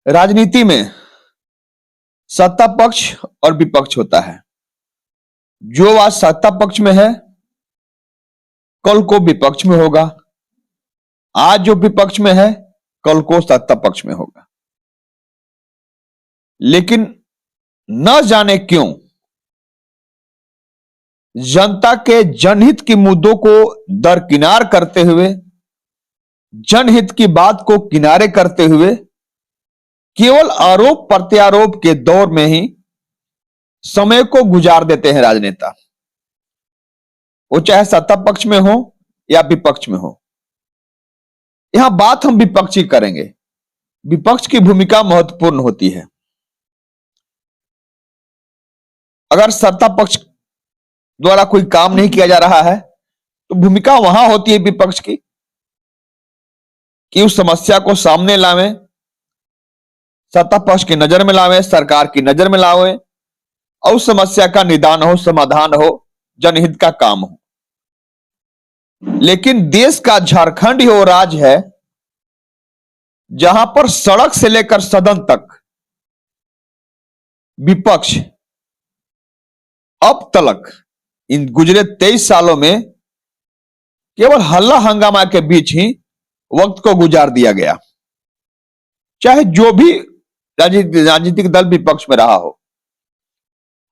राजनीति में सत्ता पक्ष और विपक्ष होता है। जो आज सत्ता पक्ष में है कल को विपक्ष में होगा, आज जो विपक्ष में है कल को सत्ता पक्ष में होगा। लेकिन न जाने क्यों जनता के जनहित के मुद्दों को दरकिनार करते हुए, जनहित की बात को किनारे करते हुए केवल आरोप प्रत्यारोप के दौर में ही समय को गुजार देते हैं राजनेता, वो चाहे सत्ता पक्ष में हो या विपक्ष में हो। यहां बात हम विपक्ष की करेंगे। विपक्ष की भूमिका महत्वपूर्ण होती है। अगर सत्ता पक्ष द्वारा कोई काम नहीं किया जा रहा है तो भूमिका वहां होती है विपक्ष की कि उस समस्या को सामने लावें, सत्ता पक्ष की नजर में लावें, सरकार की नजर में लावें और उस समस्या का निदान हो, समाधान हो, जनहित का काम हो। लेकिन देश का झारखंड ही वो राज्य है जहां पर सड़क से लेकर सदन तक विपक्ष अब तक इन गुजरे 23 सालों में केवल हल्ला हंगामा के बीच ही वक्त को गुजार दिया गया। चाहे जो भी राजनीतिक दल विपक्ष में रहा हो,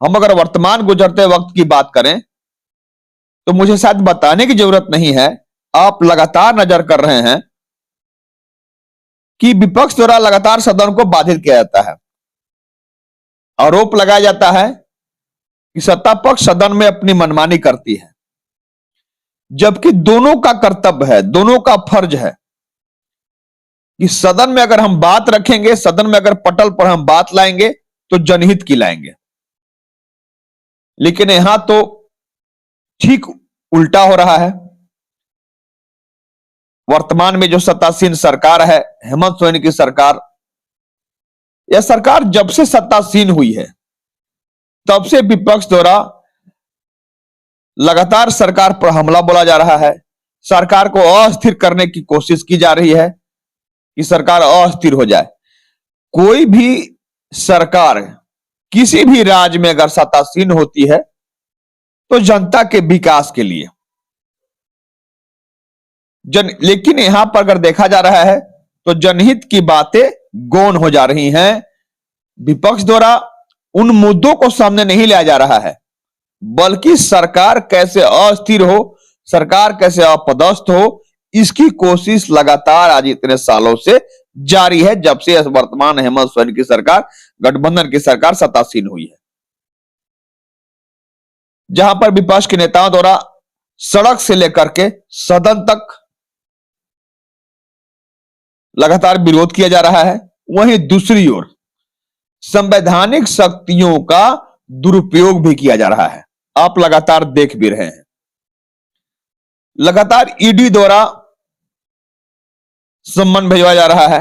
हम अगर वर्तमान गुजरते वक्त की बात करें तो मुझे शायद बताने की जरूरत नहीं है, आप लगातार नजर कर रहे हैं कि विपक्ष द्वारा लगातार सदन को बाधित किया जाता है। आरोप लगाया जाता है कि सत्ता पक्ष सदन में अपनी मनमानी करती है, जबकि दोनों का कर्तव्य है, दोनों का फर्ज है कि सदन में अगर हम बात रखेंगे, सदन में अगर पटल पर हम बात लाएंगे तो जनहित की लाएंगे। लेकिन यहां तो ठीक उल्टा हो रहा है। वर्तमान में जो सत्तासीन सरकार है, हेमंत सोरेन की सरकार, यह सरकार जब से सत्तासीन हुई है तब से विपक्ष द्वारा लगातार सरकार पर हमला बोला जा रहा है। सरकार को अस्थिर करने की कोशिश की जा रही है कि सरकार अस्थिर हो जाए। कोई भी सरकार किसी भी राज्य में अगर सत्तासीन होती है तो जनता के विकास के लिए लेकिन यहां पर अगर देखा जा रहा है तो जनहित की बातें गौण हो जा रही हैं। विपक्ष द्वारा उन मुद्दों को सामने नहीं लाया जा रहा है, बल्कि सरकार कैसे अस्थिर हो, सरकार कैसे अपदस्थ हो, इसकी कोशिश लगातार आज इतने सालों से जारी है, जब से वर्तमान हेमंत सोरेन की सरकार, गठबंधन की सरकार सत्तासीन हुई है। जहां पर विपक्ष के नेताओं द्वारा सड़क से लेकर के सदन तक लगातार विरोध किया जा रहा है, वहीं दूसरी ओर संवैधानिक शक्तियों का दुरुपयोग भी किया जा रहा है। आप लगातार देख भी रहे हैं, लगातार ईडी द्वारा सम्मन भेजवा जा रहा है।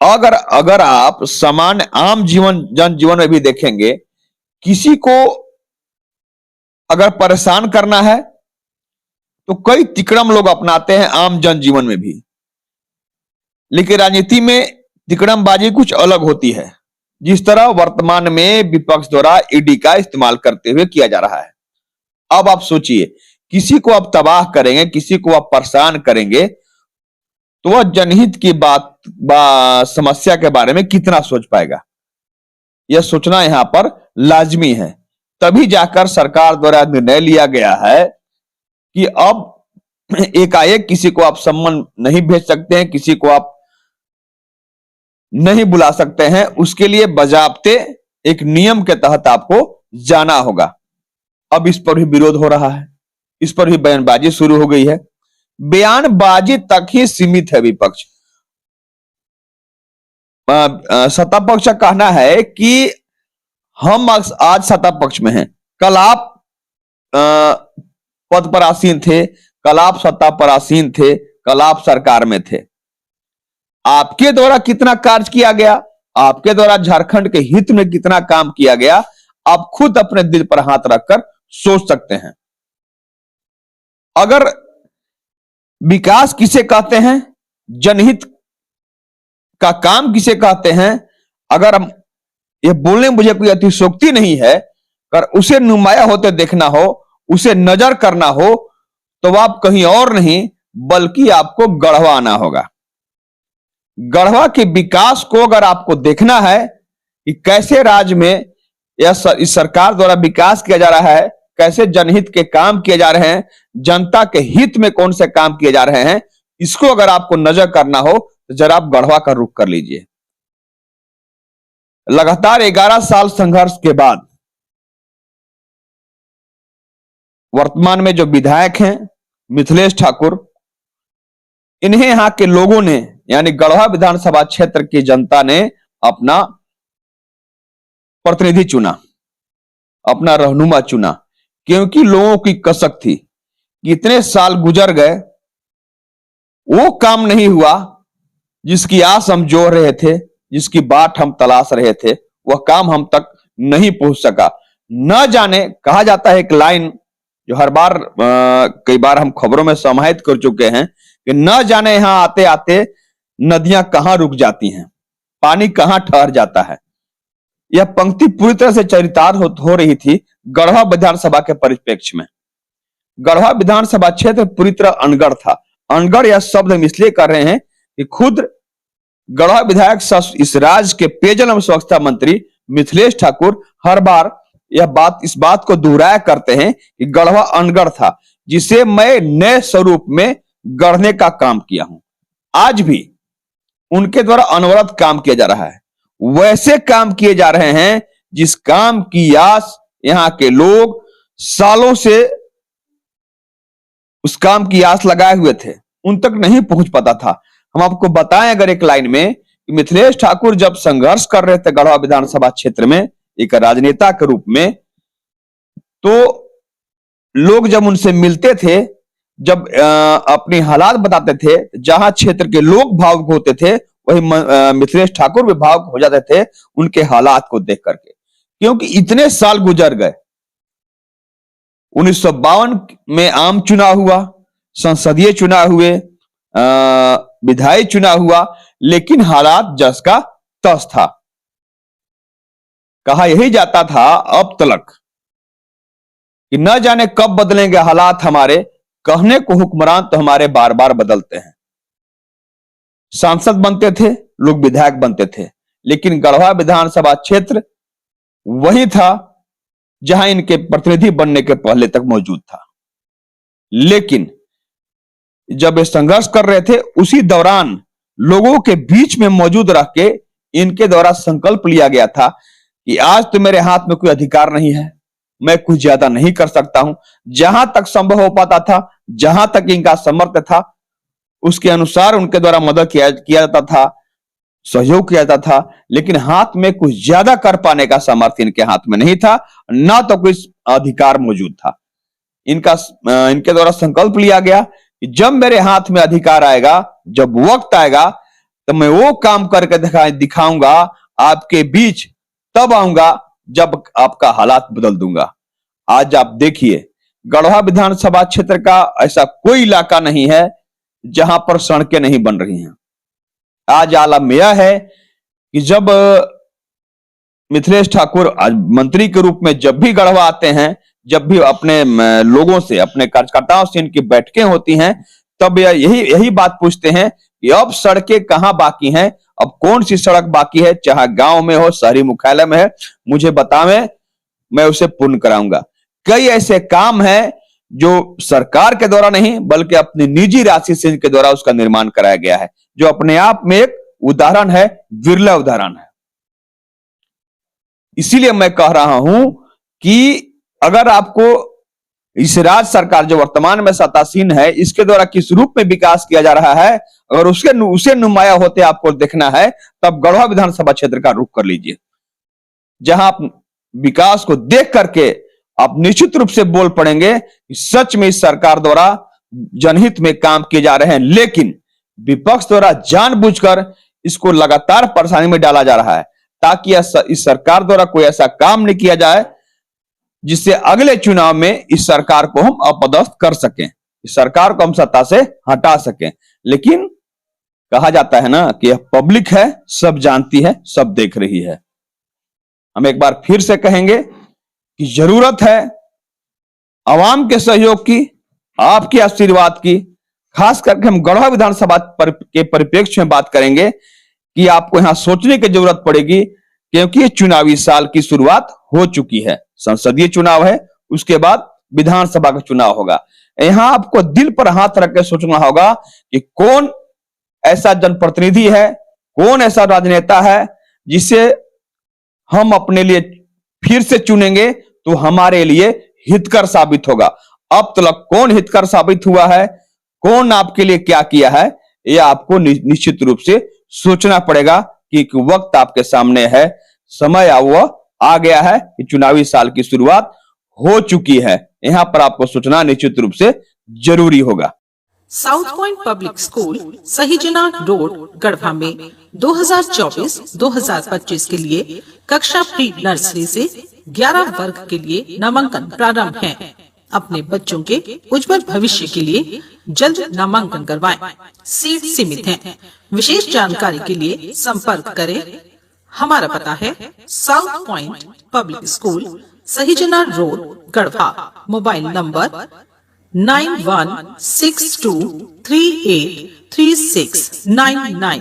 अगर आप सामान्य आम जनजीवन में भी देखेंगे, किसी को अगर परेशान करना है तो कई तिकड़म लोग अपनाते हैं आम जनजीवन में भी। लेकिन राजनीति में तिकड़मबाजी कुछ अलग होती है, जिस तरह वर्तमान में विपक्ष द्वारा ईडी का इस्तेमाल करते हुए किया जा रहा है। अब आप सोचिए, किसी को आप तबाह करेंगे, किसी को आप परेशान करेंगे तो वह जनहित की समस्या के बारे में कितना सोच पाएगा। यह सोचना यहां पर लाजमी है। तभी जाकर सरकार द्वारा निर्णय लिया गया है कि अब एकाएक किसी को आप सम्मन नहीं भेज सकते हैं, किसी को आप नहीं बुला सकते हैं। उसके लिए बजाबते एक नियम के तहत आपको जाना होगा। अब इस पर भी विरोध हो रहा है, इस पर भी बयानबाजी शुरू हो गई है। बयानबाजी तक ही सीमित है विपक्ष। सत्ता पक्ष का कहना है कि हम आज सत्ता पक्ष में हैं, कल आप पद पर आसीन थे, कल आप सत्ता पर आसीन थे, कल आप सरकार में थे। आपके द्वारा कितना कार्य किया गया, आपके द्वारा झारखंड के हित में कितना काम किया गया, आप खुद अपने दिल पर हाथ रखकर सोच सकते हैं। अगर विकास किसे कहते हैं, जनहित का काम किसे कहते हैं, अगर हम ये बोलने में मुझे कोई अतिशयोक्ति नहीं है, अगर उसे नुमाया होते देखना हो, उसे नजर करना हो, तो आप कहीं और नहीं बल्कि आपको गढ़वा आना होगा। गढ़वा के विकास को अगर आपको देखना है कि कैसे राज्य में इस सरकार द्वारा विकास किया जा रहा है, कैसे जनहित के काम किए जा रहे हैं, जनता के हित में कौन से काम किए जा रहे हैं, इसको अगर आपको नजर करना हो तो जरा आप गढ़वा का रुख कर लीजिए। लगातार 11 साल संघर्ष के बाद वर्तमान में जो विधायक हैं मिथिलेश ठाकुर, इन्हें यहां के लोगों ने यानी गढ़वा विधानसभा क्षेत्र की जनता ने अपना प्रतिनिधि चुना, अपना रहनुमा चुना, क्योंकि लोगों की कसक थी कि इतने साल गुजर गए, वो काम नहीं हुआ जिसकी आस हम जोड़ रहे थे, जिसकी बाट हम तलाश रहे थे, वह काम हम तक नहीं पहुंच सका। न जाने, कहा जाता है एक लाइन जो हर बार कई बार हम खबरों में समाहित कर चुके हैं कि न जाने यहां आते आते नदियां कहां रुक जाती हैं, पानी कहां ठहर जाता है। यह पंक्ति पूरी तरह से चरितार्थ हो रही थी गढ़वा विधानसभा के परिप्रेक्ष्य में। गढ़वा विधानसभा क्षेत्र पूरी तरह अनगढ़ था। अनगढ़ यह शब्द हम इसलिए कर रहे हैं कि खुद गढ़वा विधायक इस राज्य के पेयजल एवं स्वच्छता मंत्री मिथिलेश ठाकुर हर बार इस बात को दोहराया करते हैं कि गढ़वा अनगढ़ था, जिसे मैं नए स्वरूप में गढ़ने का काम किया हूं। आज भी उनके द्वारा अनवरत काम किया जा रहा है, वैसे काम किए जा रहे हैं जिस काम की आस यहां के लोग सालों से उस काम की आस लगाए हुए थे, उन तक नहीं पहुंच पाता था। हम आपको बताएं अगर एक लाइन में कि मिथिलेश ठाकुर जब संघर्ष कर रहे थे गढ़वा विधानसभा क्षेत्र में एक राजनेता के रूप में, तो लोग जब उनसे मिलते थे, जब अपनी हालात बताते थे, जहां क्षेत्र के लोग भावुक होते थे, वही मिथिलेश ठाकुर भी भावुक हो जाते थे उनके हालात को देख करके, क्योंकि इतने साल गुजर गए। 1952 में आम चुनाव हुआ, संसदीय चुनाव हुए, विधायी चुनाव हुआ, लेकिन हालात जस का तस था। कहा यही जाता था अब तलक कि न जाने कब बदलेंगे हालात हमारे, कहने को हुक्मरान तो हमारे बार बार बदलते हैं। सांसद बनते थे, लोग विधायक बनते थे, लेकिन गढ़वा विधानसभा क्षेत्र वही था जहां इनके प्रतिनिधि बनने के पहले तक मौजूद था। लेकिन जब ये संघर्ष कर रहे थे, उसी दौरान लोगों के बीच में मौजूद रह के इनके द्वारा संकल्प लिया गया था कि आज तो मेरे हाथ में कोई अधिकार नहीं है, मैं कुछ ज्यादा नहीं कर सकता हूं। जहां तक संभव हो पाता था, जहां तक इनका सामर्थ्य था, उसके अनुसार उनके द्वारा मदद किया जाता था, सहयोग किया जाता था, लेकिन हाथ में कुछ ज्यादा कर पाने का सामर्थ्य इनके हाथ में नहीं था, ना तो कोई अधिकार मौजूद था। इनके द्वारा संकल्प लिया गया कि जब मेरे हाथ में अधिकार आएगा, जब वक्त आएगा, तो मैं वो काम करके दिखाऊंगा आपके बीच, तब आऊंगा जब आपका हालात बदल दूंगा। आज आप देखिए गढ़वा विधानसभा क्षेत्र का ऐसा कोई इलाका नहीं है जहां पर सड़कें नहीं बन रही हैं। आज आलम यह है कि जब मिथिलेश ठाकुर आज मंत्री के रूप में जब भी गढ़वा आते हैं, जब भी अपने लोगों से, अपने कार्यकर्ताओं से इनकी बैठकें होती हैं, तब यही बात पूछते हैं कि अब सड़कें कहां बाकी हैं, अब कौन सी सड़क बाकी है, चाहे गांव में हो, शहरी मुख्यालय में है, मुझे बतावें, मैं उसे पूर्ण कराऊंगा। कई ऐसे काम हैं जो सरकार के द्वारा नहीं बल्कि अपनी निजी राशि से इनके द्वारा उसका निर्माण कराया गया है, जो अपने आप में एक उदाहरण है, विरला उदाहरण है। इसीलिए मैं कह रहा हूं कि अगर आपको इस राज्य सरकार जो वर्तमान में सत्तासीन है, इसके द्वारा किस रूप में विकास किया जा रहा है, अगर उसे नुमाया होते आपको देखना है, तब गढ़वा विधानसभा क्षेत्र का रुख कर लीजिए, जहां आप विकास को देख करके आप निश्चित रूप से बोल पड़ेंगे कि सच में इस सरकार द्वारा जनहित में काम किए जा रहे हैं। लेकिन विपक्ष द्वारा जानबूझकर इसको लगातार परेशानी में डाला जा रहा है, ताकि इस सरकार द्वारा कोई ऐसा काम नहीं किया जाए जिससे अगले चुनाव में इस सरकार को हम अपदस्थ कर सकें, इस सरकार को हम सत्ता से हटा सकें। लेकिन कहा जाता है ना कि यह पब्लिक है, सब जानती है, सब देख रही है। हम एक बार फिर से कहेंगे कि जरूरत है आवाम के सहयोग की, आपके आशीर्वाद की। खास करके हम गढ़वा विधानसभा के परिप्रेक्ष्य में बात करेंगे कि आपको यहां सोचने की जरूरत पड़ेगी, क्योंकि ये चुनावी साल की शुरुआत हो चुकी है। संसदीय चुनाव है, उसके बाद विधानसभा का चुनाव होगा। यहां आपको दिल पर हाथ रख के सोचना होगा कि कौन ऐसा जनप्रतिनिधि है, कौन ऐसा राजनेता है जिसे हम अपने लिए फिर से चुनेंगे तो हमारे लिए हितकर साबित होगा। अब तक कौन हितकर साबित हुआ है, कौन आपके लिए क्या किया है, यह आपको निश्चित रूप से सोचना पड़ेगा कि वक्त आपके सामने है, समय वह आ गया है कि चुनावी साल की शुरुआत हो चुकी है। यहां पर आपको सोचना निश्चित रूप से जरूरी होगा। South point public school Sahijana road Garhwa में 2024-2025 के लिए कक्षा प्री नर्सरी से 11 वर्ग के लिए नामांकन प्रारंभ है। अपने बच्चों के उज्जवल भविष्य के लिए जल्द नामांकन करवाएं। सीट सीमित हैं। विशेष जानकारी के लिए संपर्क करें। हमारा पता है south point public school Sahijana road Garhwa. Mobile number 9162383699।